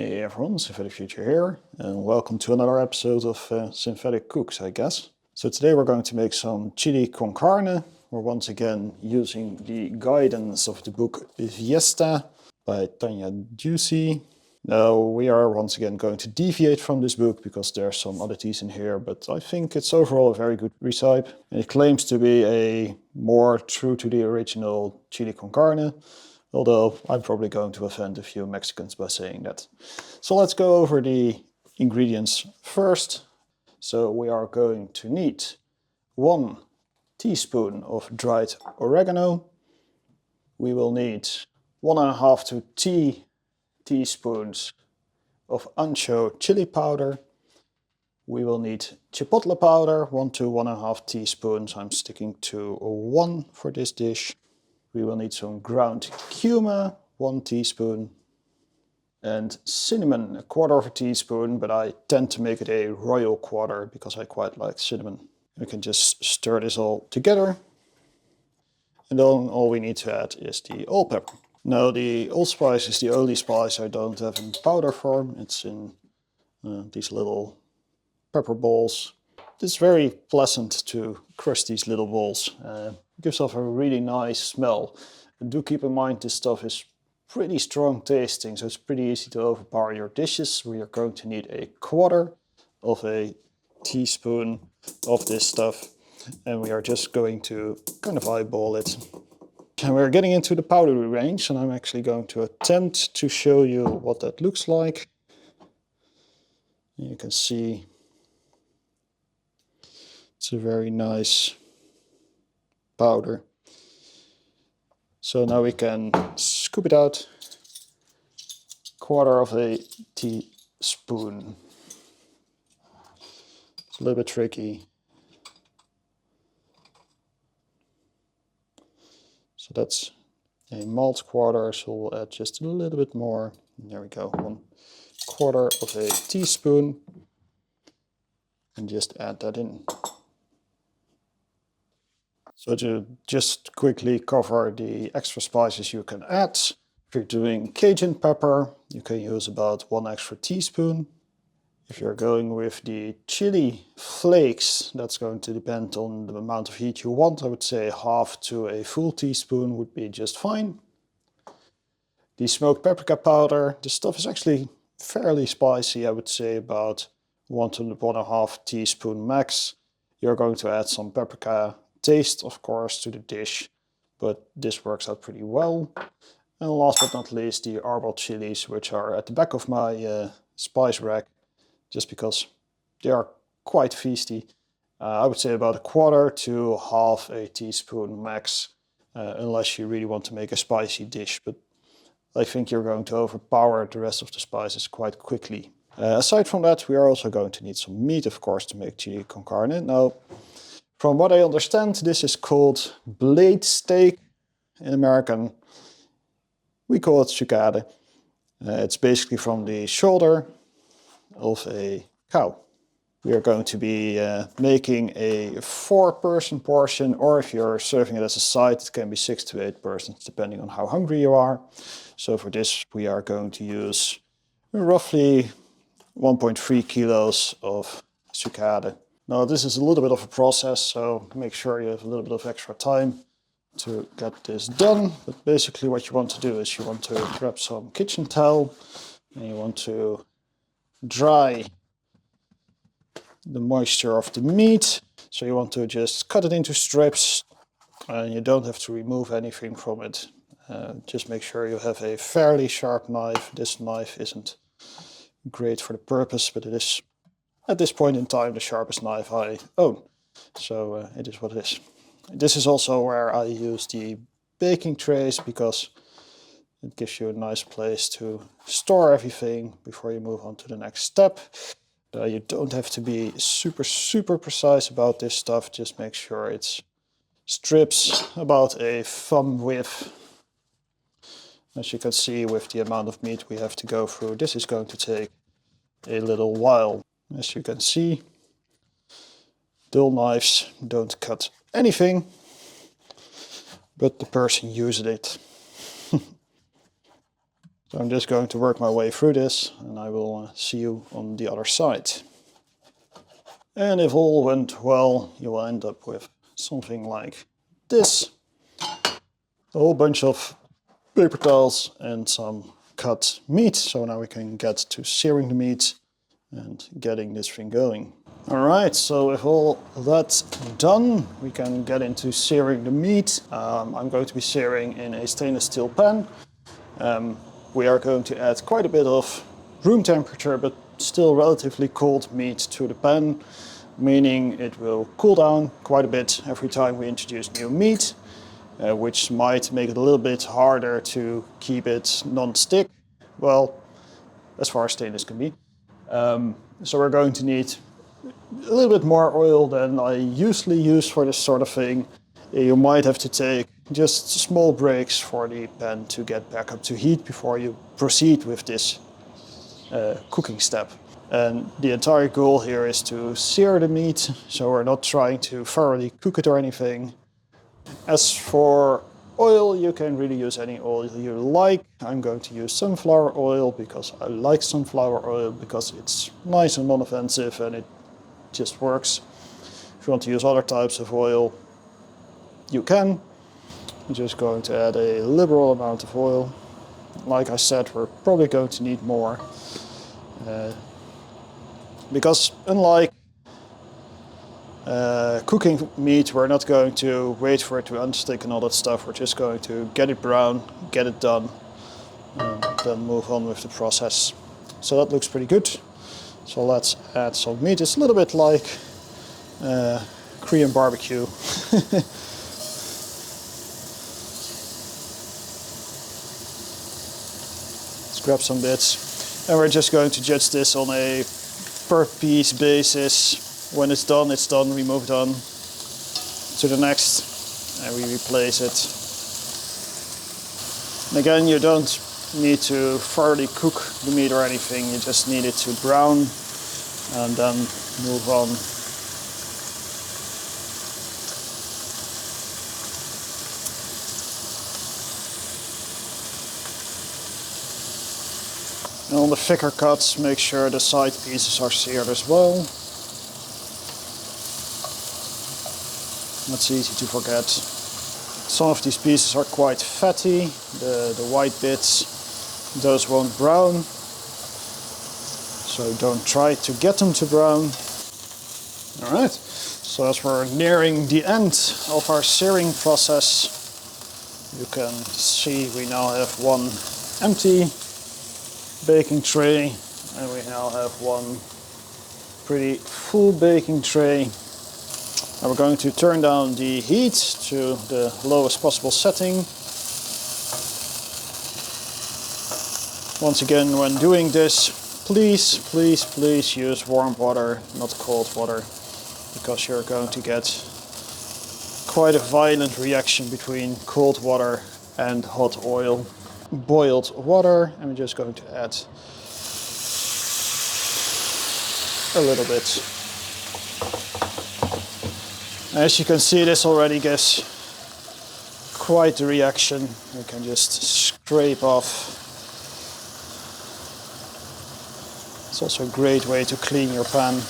Hey everyone, Synthetic Future here, and welcome to another episode of Synthetic Cooks, I guess. So today we're going to make some chili con carne. We're once again using the guidance of the book Fiesta by Tanya Ducey. Now we are once again going to deviate from this book because there are some oddities in here, but I think it's overall a very good recipe. And it claims to be a more true to the original chili con carne. Although I'm probably going to offend a few Mexicans by saying that. So let's go over the ingredients first. So we are going to need 1 teaspoon of dried oregano. We will need 1.5 to 2 teaspoons of ancho-chili powder. We will need chipotle powder, 1 to 1.5 teaspoons. I'm sticking to 1 for this dish. We will need some ground cumin, 1 teaspoon, and cinnamon, 1/4 teaspoon, but I tend to make it a royal quarter because I quite like cinnamon. We can just stir this all together. And then all we need to add is the all-pepper. Now the allspice is the only spice I don't have in powder form. It's in these little pepper balls. It's very pleasant to crush these little balls. It gives off a really nice smell. And do keep in mind this stuff is pretty strong tasting, so it's pretty easy to overpower your dishes. We are going to need 1/4 of a teaspoon of this stuff, and we are just going to kind of eyeball it. And we're getting into the powdery range, and I'm actually going to attempt to show you what that looks like. You can see it's a very nice powder. So now we can scoop it out, 1/4 teaspoon. It's a little bit tricky. So that's a malt quarter, so we'll add just a little bit more. There we go, 1/4 teaspoon. And just add that in. So to just quickly cover the extra spices you can add. If you're doing Cajun pepper, you can use about 1 extra teaspoon. If you're going with the chili flakes, that's going to depend on the amount of heat you want. I would say 1/2 to a full teaspoon would be just fine. The smoked paprika powder, this stuff is actually fairly spicy. I would say about 1 to 1.5 teaspoon max. You're going to add some paprika taste, of course, to the dish, but this works out pretty well. And last but not least, the arbol chilies, which are at the back of my spice rack, just because they are quite feisty. I would say about 1/4 to 1/2 teaspoon max, unless you really want to make a spicy dish, but I think you're going to overpower the rest of the spices quite quickly. Aside from that, we are also going to need some meat, of course, to make chili con carne. Now, from what I understand, this is called blade steak in American. We call it sucade. It's basically from the shoulder of a cow. We are going to be making a 4-person portion, or if you're serving it as a side, it can be 6 to 8 persons, depending on how hungry you are. So for this, we are going to use roughly 1.3 kilos of sucade. Now this is a little bit of a process, so make sure you have a little bit of extra time to get this done. But basically what you want to do is you want to grab some kitchen towel and you want to dry the moisture of the meat. So you want to just cut it into strips, and you don't have to remove anything from it. Just make sure you have a fairly sharp knife. This knife isn't great for the purpose, but it is at this point in time the sharpest knife I own. So it is what it is. This is also where I use the baking trays, because it gives you a nice place to store everything before you move on to the next step. You don't have to be super precise about this stuff. Just make sure it's strips about a thumb width. As you can see, with the amount of meat we have to go through, this is going to take a little while. As you can see, dull knives don't cut anything, but the person using it. So I'm just going to work my way through this, and I will see you on the other side. And if all went well, you will end up with something like this. A whole bunch of paper towels and some cut meat. So now we can get to searing the meat and getting this thing going. Alright, so with all that done, we can get into searing the meat. I'm going to be searing in a stainless steel pan. We are going to add quite a bit of room temperature but still relatively cold meat to the pan, meaning it will cool down quite a bit every time we introduce new meat, which might make it a little bit harder to keep it non-stick, well, as far as stainless can be. So we're going to need a little bit more oil than I usually use for this sort of thing. You might have to take just small breaks for the pan to get back up to heat before you proceed with this cooking step. And the entire goal here is to sear the meat, so we're not trying to thoroughly cook it or anything. As for oil, you can really use any oil you like. I'm going to use sunflower oil because I like sunflower oil because it's nice and non-offensive and it just works. If you want to use other types of oil, you can. I'm just going to add a liberal amount of oil. Like I said, we're probably going to need more. Because unlike cooking meat, we're not going to wait for it to unstick and all that stuff. We're just going to get it brown, get it done, and then move on with the process. So that looks pretty good. So let's add some meat. It's a little bit like Korean barbecue. Let's grab some bits. And we're just going to judge this on a per piece basis. When it's done, we move on to the next and we replace it. And again, you don't need to thoroughly cook the meat or anything, you just need it to brown and then move on. And on the thicker cuts, make sure the side pieces are seared as well. That's easy to forget. Some of these pieces are quite fatty, the white bits, those won't brown. So don't try to get them to brown. Alright, so as we're nearing the end of our searing process, you can see we now have one empty baking tray and we now have one pretty full baking tray. And we're going to turn down the heat to the lowest possible setting. Once again, when doing this, please use warm water, not cold water, because you're going to get quite a violent reaction between cold water and hot oil. Boiled water, and we're just going to add a little bit. As you can see, this already gives quite the reaction. You can just scrape off. It's also a great way to clean your pan.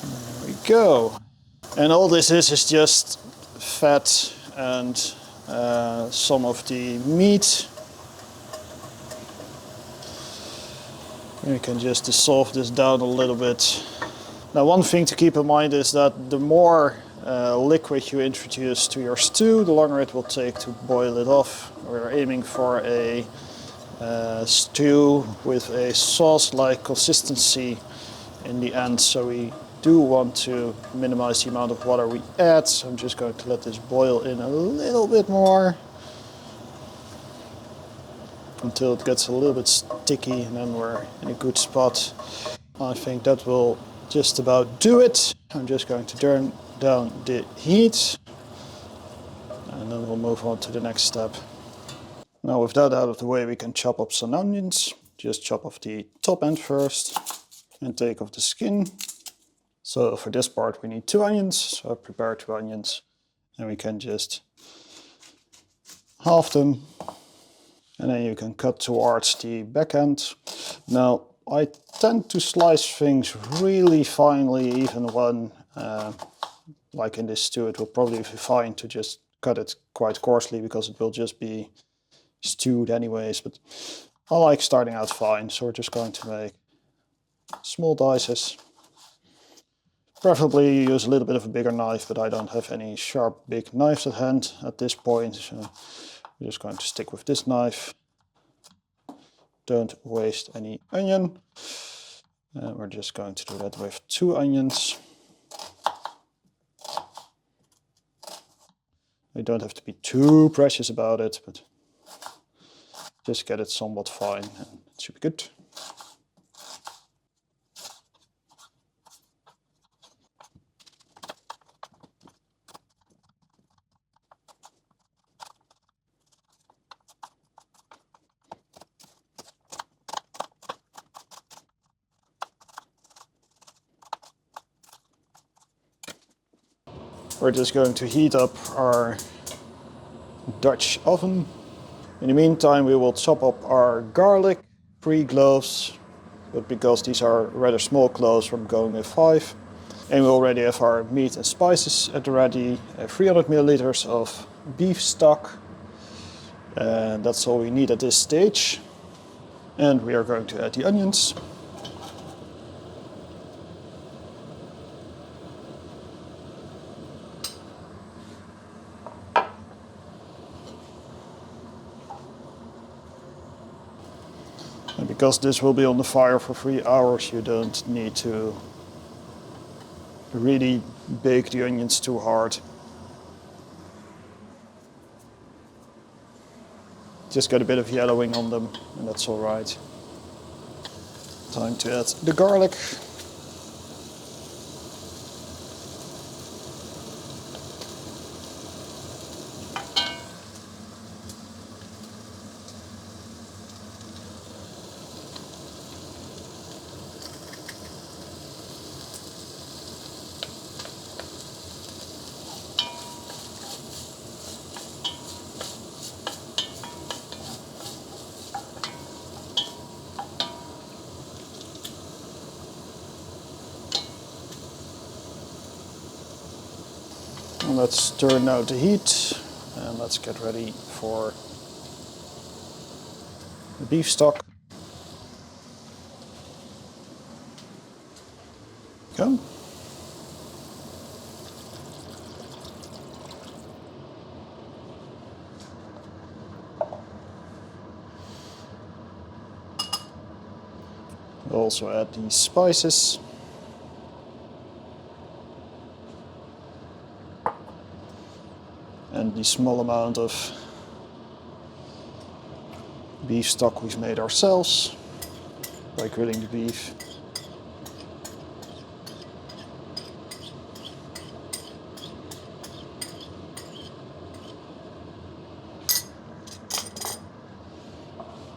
There we go. And all this is just fat and some of the meat. You can just dissolve this down a little bit. Now, one thing to keep in mind is that the more liquid you introduce to your stew, the longer it will take to boil it off. We're aiming for a stew with a sauce-like consistency in the end, so we do want to minimize the amount of water we add. So I'm just going to let this boil in a little bit more until it gets a little bit sticky, and then we're in a good spot. I think that will just about do it. I'm just going to turn down the heat and then we'll move on to the next step. Now with that out of the way, we can chop up some onions. Just chop off the top end first and take off the skin. So for this part we need 2 onions, so I prepare 2 onions and we can just halve them. And then you can cut towards the back end. Now, I tend to slice things really finely, even when, like in this stew, it will probably be fine to just cut it quite coarsely because it will just be stewed anyways. But I like starting out fine, so we're just going to make small dices. Preferably use a little bit of a bigger knife, but I don't have any sharp big knives at hand at this point, so we're just going to stick with this knife. Don't waste any onion. We're just going to do that with 2 onions. You don't have to be too precious about it, but just get it somewhat fine and it should be good. We're just going to heat up our Dutch oven. In the meantime, we will chop up our garlic, 3 cloves, but because these are rather small cloves, we're going with 5. And we already have our meat and spices at the ready, 300 milliliters of beef stock. And that's all we need at this stage. And we are going to add the onions. And because this will be on the fire for 3 hours, you don't need to really bake the onions too hard. Just got a bit of yellowing on them, and that's all right. Time to add the garlic. And let's turn out the heat and let's get ready for the beef stock. Go. We'll also add the spices. And the small amount of beef stock we've made ourselves by grilling the beef.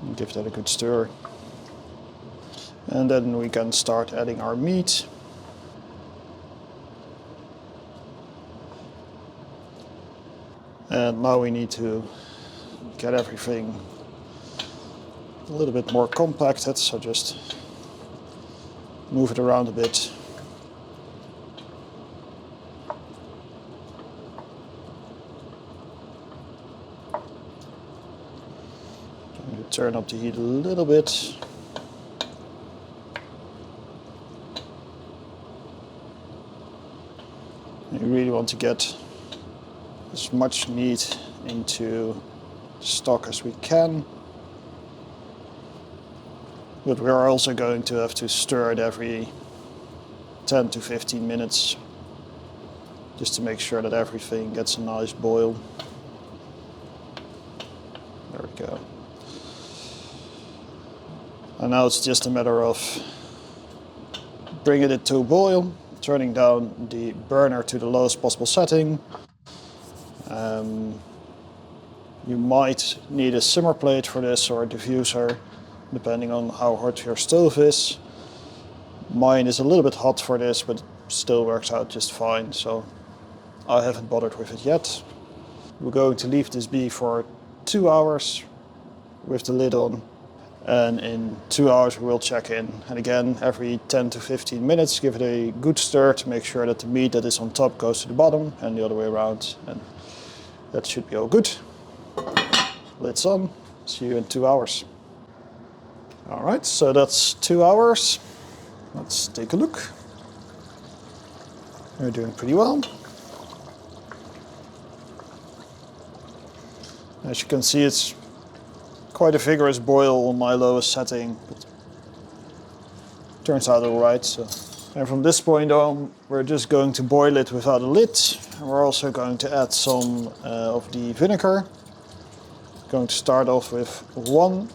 And give that a good stir. And then we can start adding our meat. And now we need to get everything a little bit more compacted, so just move it around a bit. Trying to turn up the heat a little bit. You really want to get as much meat into stock as we can. But we are also going to have to stir it every 10 to 15 minutes just to make sure that everything gets a nice boil. There we go. And now it's just a matter of bringing it to a boil, turning down the burner to the lowest possible setting. You might need a simmer plate for this or a diffuser, depending on how hot your stove is. Mine is a little bit hot for this, but it still works out just fine, so I haven't bothered with it yet. We're going to leave this be for 2 hours, with the lid on. And in 2 hours we will check in. And again, every 10 to 15 minutes, give it a good stir to make sure that the meat that is on top goes to the bottom and the other way around. And that should be all good. Lid's on. See you in 2 hours. All right, so that's 2 hours. Let's take a look. We're doing pretty well. As you can see, it's quite a vigorous boil on my lowest setting, but turns out all right. So. And from this point on, we're just going to boil it without a lid. And we're also going to add some of the vinegar. Going to start off with 1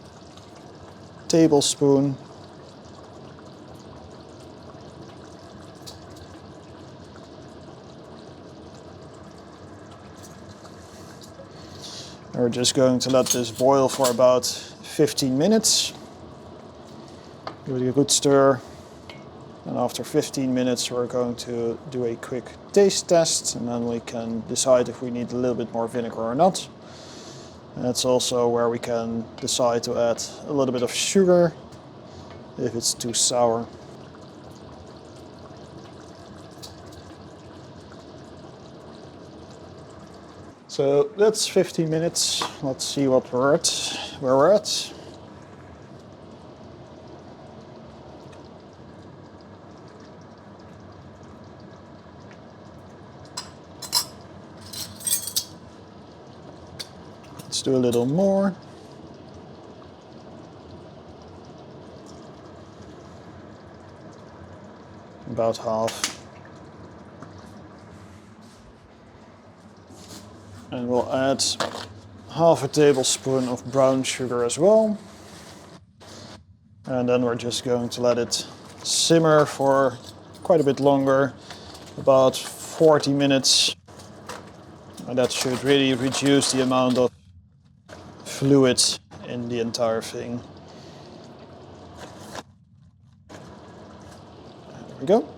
tablespoon. And we're just going to let this boil for about 15 minutes. Give it a good stir. And after 15 minutes we're going to do a quick taste test, and then we can decide if we need a little bit more vinegar or not. And that's also where we can decide to add a little bit of sugar if it's too sour. So that's 15 minutes. Let's see what where we're at. Let's do a little more. About half. And we'll add half a tablespoon of brown sugar as well. And then we're just going to let it simmer for quite a bit longer, about 40 minutes. And that should really reduce the amount of fluid in the entire thing. There we go.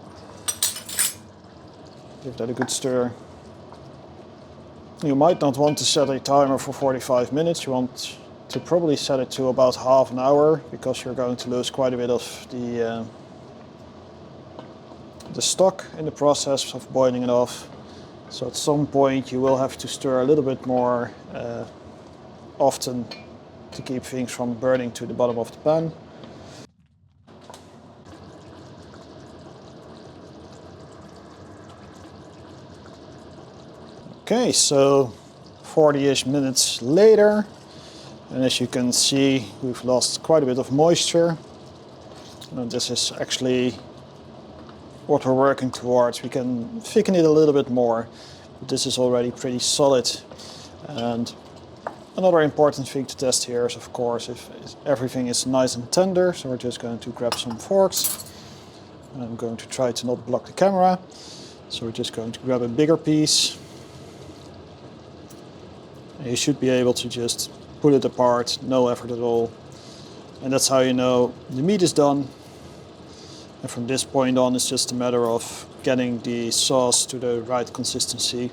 Give that a good stir. You might not want to set a timer for 45 minutes. You want to probably set it to about half an hour, because you're going to lose quite a bit of the stock in the process of boiling it off. So at some point you will have to stir a little bit more often to keep things from burning to the bottom of the pan. Okay, so 40-ish minutes later, and as you can see, we've lost quite a bit of moisture. And this is actually what we're working towards. We can thicken it a little bit more, but this is already pretty solid. And another important thing to test here is, of course, if everything is nice and tender. So we're just going to grab some forks. And I'm going to try to not block the camera. So we're just going to grab a bigger piece. And you should be able to just pull it apart, no effort at all. And that's how you know the meat is done. And from this point on, it's just a matter of getting the sauce to the right consistency.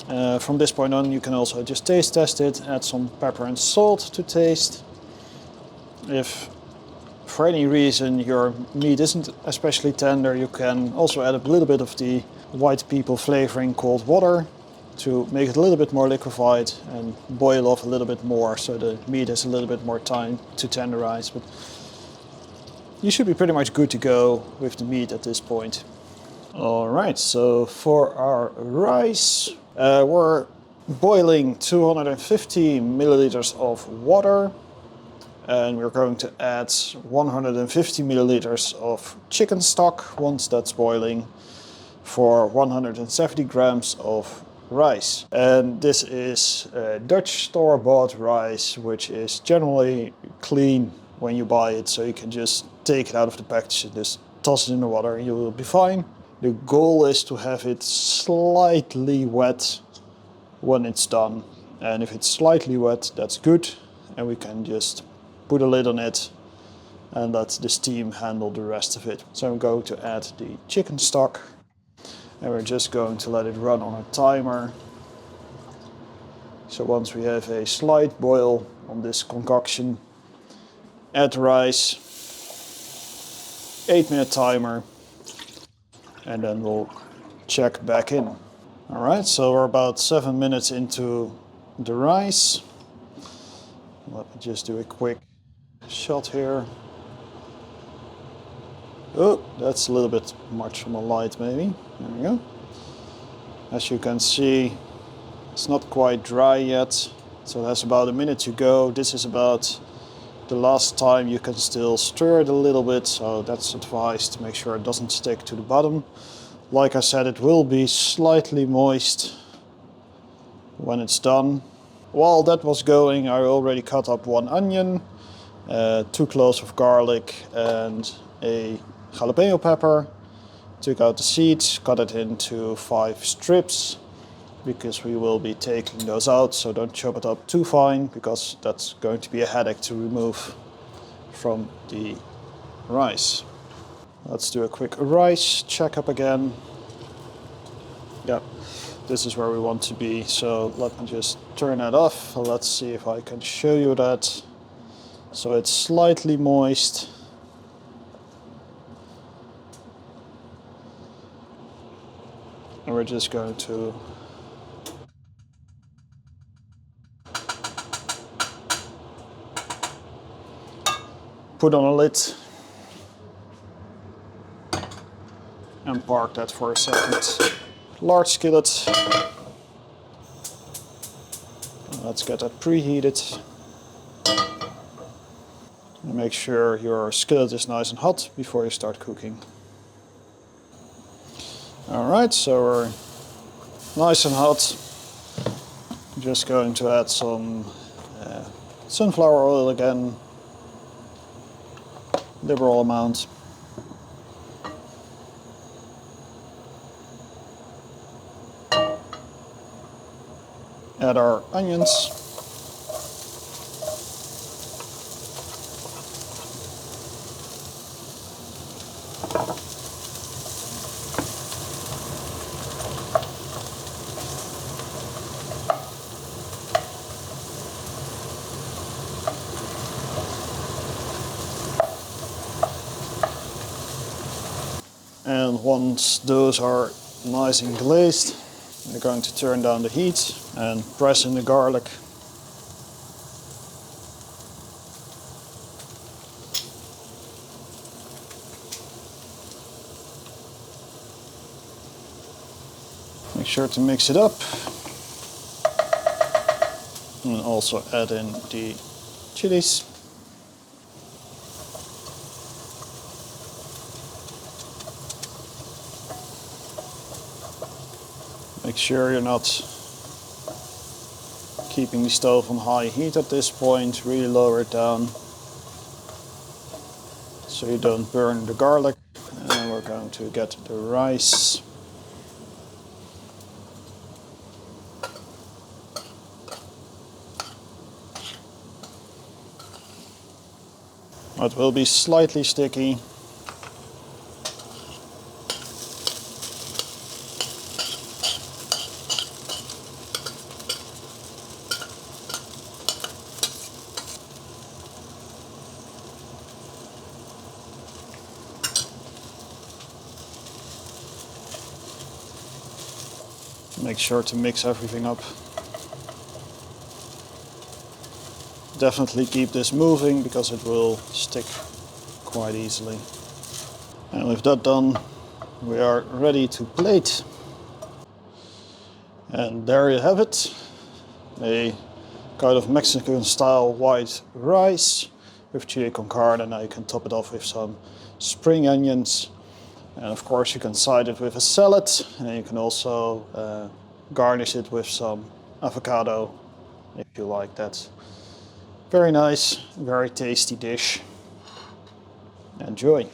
From this point on, you can also just taste test it, add some pepper and salt to taste. If for any reason your meat isn't especially tender, you can also add a little bit of the white people flavoring called water to make it a little bit more liquefied and boil off a little bit more, so the meat has a little bit more time to tenderize. But you should be pretty much good to go with the meat at this point. Alright, so for our rice, we're boiling 250 milliliters of water, and we're going to add 150 milliliters of chicken stock once that's boiling for 170 grams of rice. And this is Dutch store-bought rice, which is generally clean when you buy it, so you can just take it out of the package and just toss it in the water and you will be fine. The goal is to have it slightly wet when it's done, and if it's slightly wet, that's good, and we can just put a lid on it and let the steam handle the rest of it. So I'm going to add the chicken stock, and we're just going to let it run on a timer So once we have a slight boil on this concoction, add the rice, 8-minute timer, and then we'll check back in. Alright, so we're about 7 minutes into the rice. Let me just do a quick shot here. Oh, that's a little bit much on the light maybe. There we go. As you can see, it's not quite dry yet, so there's about a minute to go. This is about the last time you can still stir it a little bit, so that's advised to make sure it doesn't stick to the bottom. Like I said, it will be slightly moist when it's done. While that was going, I already cut up 1 onion, 2 cloves of garlic and a jalapeño pepper. Took out the seeds, cut it into 5 strips, because we will be taking those out, so don't chop it up too fine, because that's going to be a headache to remove from the rice. Let's do a quick rice checkup again. Yeah, this is where we want to be, so let me just turn that off. Let's see if I can show you that. So it's slightly moist. And we're just going to put on a lid and park that for a second. Large skillet. Let's get that preheated. And make sure your skillet is nice and hot before you start cooking. Alright, so we're nice and hot. I'm just going to add some sunflower oil again. Liberal amount. Add our onions. And once those are nice and glazed, we're going to turn down the heat and press in the garlic. Make sure to mix it up. And also add in the chilies. Make sure you're not keeping the stove on high heat at this point. Really lower it down so you don't burn the garlic. And we're going to get the rice. It will be slightly sticky. Make sure to mix everything up. Definitely keep this moving because it will stick quite easily. And with that done, we are ready to plate. And there you have it. A kind of Mexican style white rice with chili con carne. Now you can top it off with some spring onions. And of course you can side it with a salad, and you can also garnish it with some avocado if you like that. Very nice, very tasty dish. Enjoy!